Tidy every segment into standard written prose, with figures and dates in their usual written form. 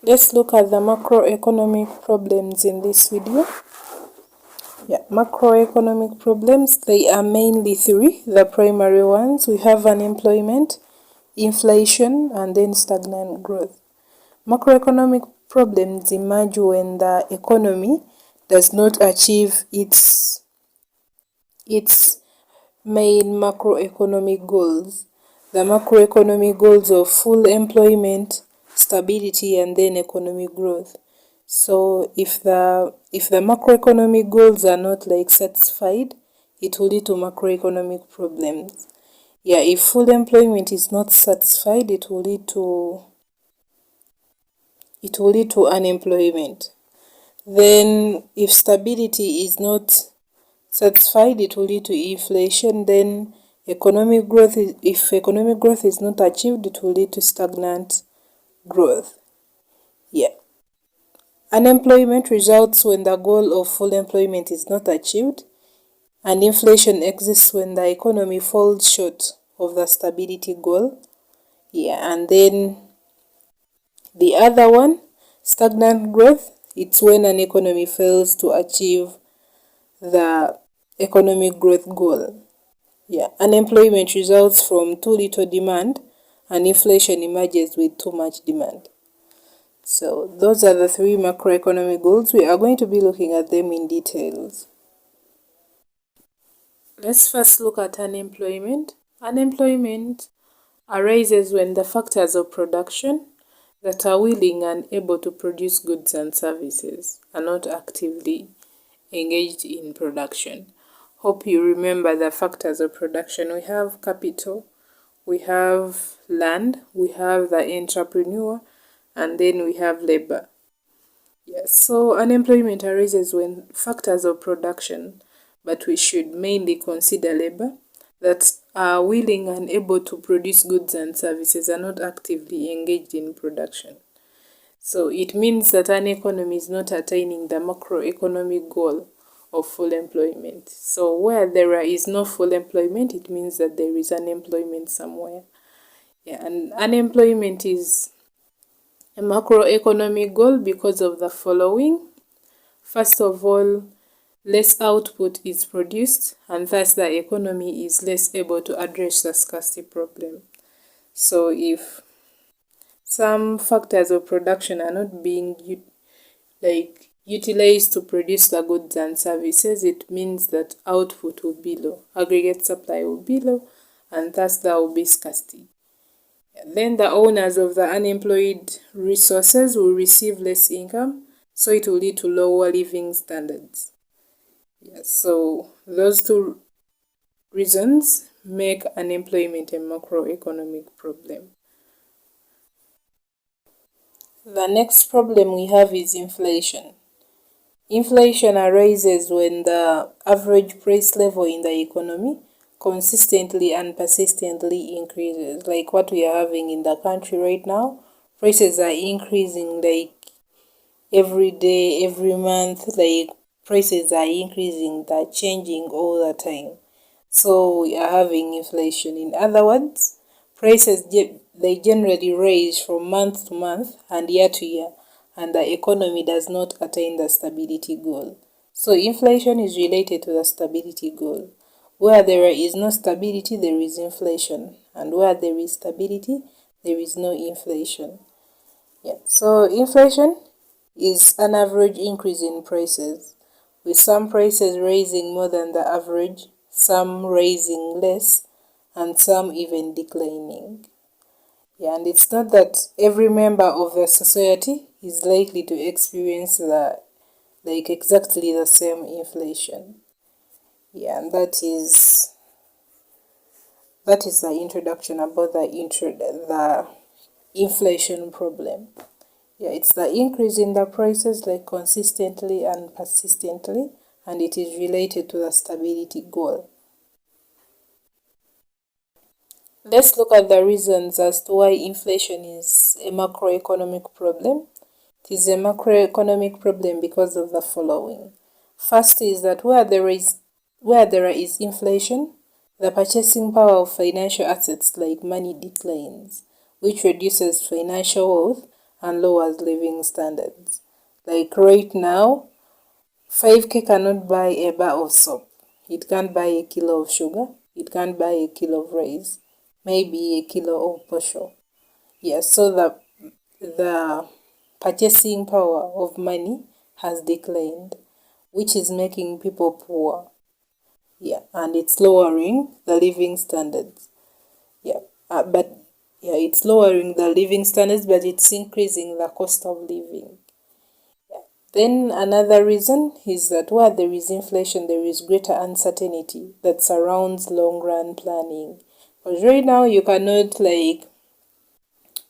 Let's look at the macroeconomic problems in this video. Macroeconomic problems, they are mainly three. The primary ones, we have unemployment, inflation, and then stagnant growth. Macroeconomic problems emerge when the economy does not achieve its main macroeconomic goals. The macroeconomic goals of full employment, stability, and then economic growth. So if the macroeconomic goals are not satisfied, it will lead to macroeconomic problems. If full employment is not satisfied, it will lead to unemployment. Then if stability is not satisfied, it will lead to inflation. Then economic growth, if economic growth is not achieved, it will lead to stagnant growth. Unemployment results when the goal of full employment is not achieved, and inflation exists when the economy falls short of the stability goal. And then the other one, stagnant growth, it's when an economy fails to achieve the economic growth goal. Unemployment results from too little demand, and inflation emerges with too much demand. So those are the three macroeconomic goals. We are going to be looking at them in details. Let's first look at unemployment. Unemployment arises when the factors of production that are willing and able to produce goods and services are not actively engaged in production. Hope you remember the factors of production. We have capital, we have land, we have the entrepreneur, and then we have labor. So unemployment arises when factors of production, but we should mainly consider labor, that are willing and able to produce goods and services are not actively engaged in production. So it means that an economy is not attaining the macroeconomic goal of full employment. So where there is no full employment, it means that there is unemployment somewhere. And unemployment is a macroeconomic goal because of the following. First of all, less output is produced, and thus the economy is less able to address the scarcity problem. So if some factors of production are not being utilized to produce the goods and services, it means that output will be low, aggregate supply will be low, and thus there will be scarcity. Then the owners of the unemployed resources will receive less income, so it will lead to lower living standards. So those two reasons make unemployment a macroeconomic problem. The next problem we have is inflation. Inflation arises when the average price level in the economy consistently and persistently increases, like what we are having in the country right now. Prices are increasing every day, every month, prices are increasing, they're changing all the time. So we are having inflation. In other words, prices, they generally raise from month to month and year to year, and the economy does not attain the stability goal. So inflation is related to the stability goal. Where there is no stability, there is inflation, and where there is stability, there is no inflation. So inflation is an average increase in prices, with some prices raising more than the average, some raising less, and some even declining. And it's not that every member of the society is likely to experience exactly the same inflation. And that is the introduction about the inflation problem. It's the increase in the prices consistently and persistently, and it is related to the stability goal. Let's look at the reasons as to why inflation is a macroeconomic problem. It is a macroeconomic problem because of the following. First is that where there is inflation, the purchasing power of financial assets like money declines, which reduces financial wealth and lowers living standards. Like right now, 5K cannot buy a bar of soap. It can't buy a kilo of sugar. It can't buy a kilo of rice. Maybe a kilo of posho. Yes, so the purchasing power of money has declined, which is making people poor. Yeah, and it's lowering the living standards. Yeah, it's lowering the living standards, but it's increasing the cost of living. Then another reason is that where there is inflation, there is greater uncertainty that surrounds long-run planning. Because right now you cannot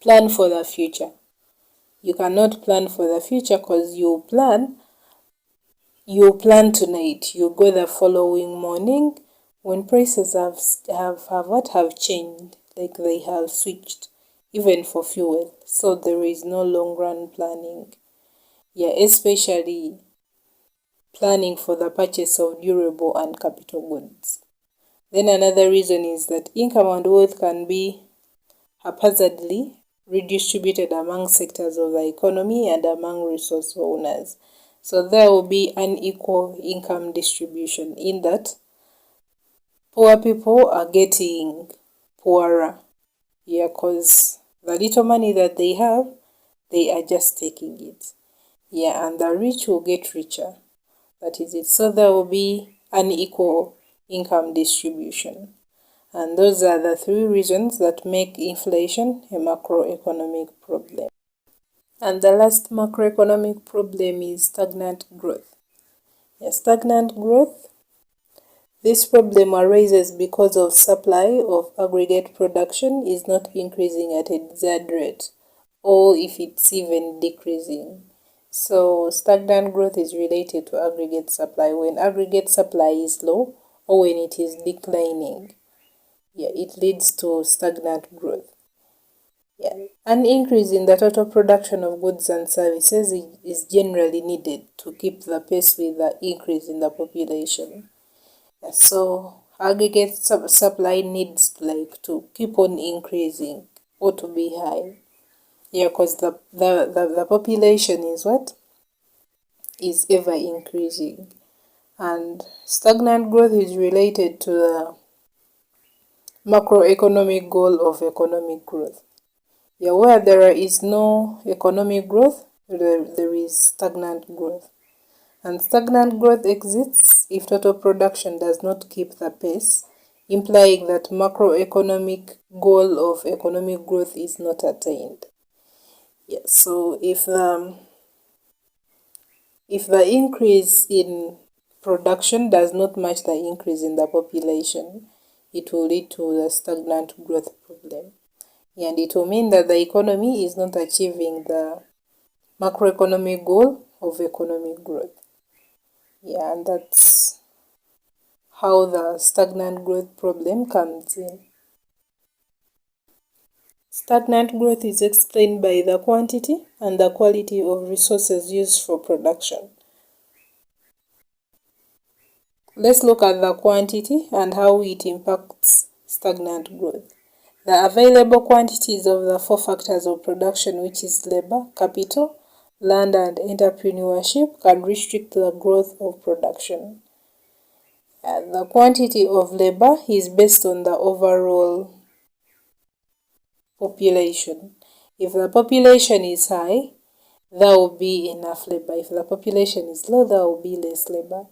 plan for the future. You cannot plan for the future because you plan tonight. You go the following morning when prices have changed, like they have switched, even for fuel. So there is no long-run planning. Yeah, especially planning for the purchase of durable and capital goods. Then another reason is that income and wealth can be haphazardly redistributed among sectors of the economy and among resource owners. So there will be unequal income distribution in that poor people are getting poorer. Yeah, because the little money that they have, they are just taking it. Yeah, and the rich will get richer. That is it. So there will be unequal income distribution. And those are the three reasons that make inflation a macroeconomic problem. And the last macroeconomic problem is stagnant growth. Stagnant growth. This problem arises because of supply of aggregate production is not increasing at a desired rate, or if it's even decreasing. So stagnant growth is related to aggregate supply. When aggregate supply is low or when it is declining, it leads to stagnant growth. An increase in the total production of goods and services is generally needed to keep the pace with the increase in the population. So aggregate supply needs to keep on increasing or to be high. Because the population is ever increasing. And stagnant growth is related to the macroeconomic goal of economic growth. Where there is no economic growth, there is stagnant growth. And stagnant growth exists if total production does not keep the pace, implying that macroeconomic goal of economic growth is not attained. So if the increase in production does not match the increase in the population, it will lead to the stagnant growth problem. And it will mean that the economy is not achieving the macroeconomic goal of economic growth. And that's how the stagnant growth problem comes in. Stagnant growth is explained by the quantity and the quality of resources used for production. Let's look at the quantity and how it impacts stagnant growth. The available quantities of the four factors of production, which is labor, capital, land, and entrepreneurship, can restrict the growth of production. The quantity of labor is based on the overall population. If the population is high, there will be enough labor. If the population is low, there will be less labor.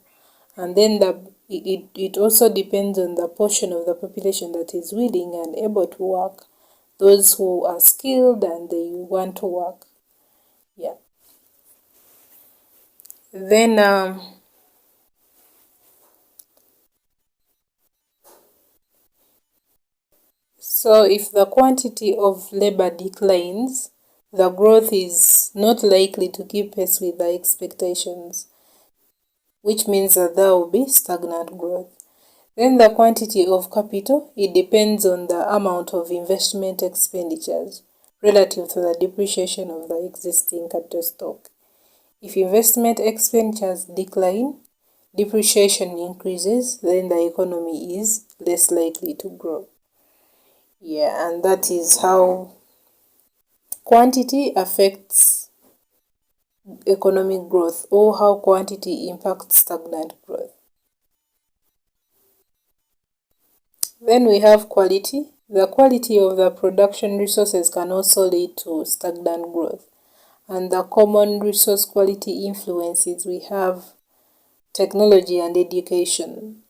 And then it also depends on the portion of the population that is willing and able to work, those who are skilled and they want to work. Then so if the quantity of labor declines, the growth is not likely to keep pace with the expectations, which means that there will be stagnant growth. Then the quantity of capital, it depends on the amount of investment expenditures relative to the depreciation of the existing capital stock. If investment expenditures decline, depreciation increases, then the economy is less likely to grow. And that is how quantity affects economic growth, or how quantity impacts stagnant growth. Then we have quality. The quality of the production resources can also lead to stagnant growth. And the common resource quality influences, we have technology and education.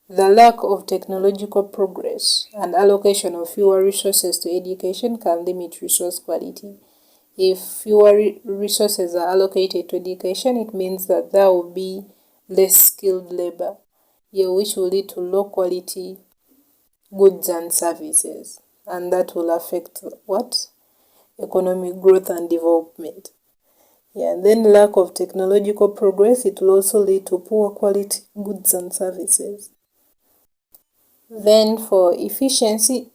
The lack of technological progress and allocation of fewer resources to education can limit resource quality. If fewer resources are allocated to education, it means that there will be less skilled labor, which will lead to low quality goods and services, and that will affect what? Economic growth and development. Then lack of technological progress, it will also lead to poor quality goods and services. Then for efficiency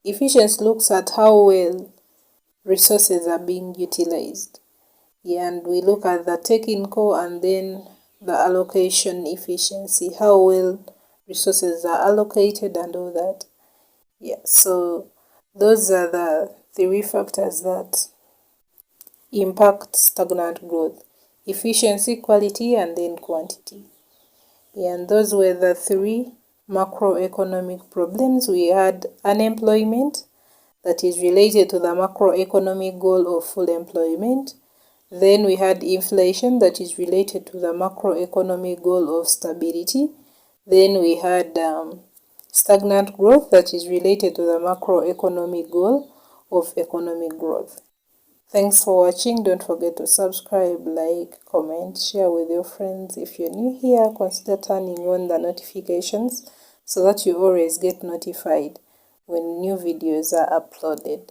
looks at how well resources are being utilized. And we look at the technical and then the allocation efficiency, how well resources are allocated and all that. So those are the three factors that impact stagnant growth: efficiency, quality, and then quantity. And those were the three macroeconomic problems. We had unemployment, that is related to the macroeconomic goal of full employment. Then we had inflation, that is related to the macroeconomic goal of stability. Then we had stagnant growth, that is related to the macroeconomic goal of economic growth. Thanks for watching. Don't forget to subscribe, like, comment, share with your friends. If you're new here, consider turning on the notifications so that you always get notified when new videos are uploaded.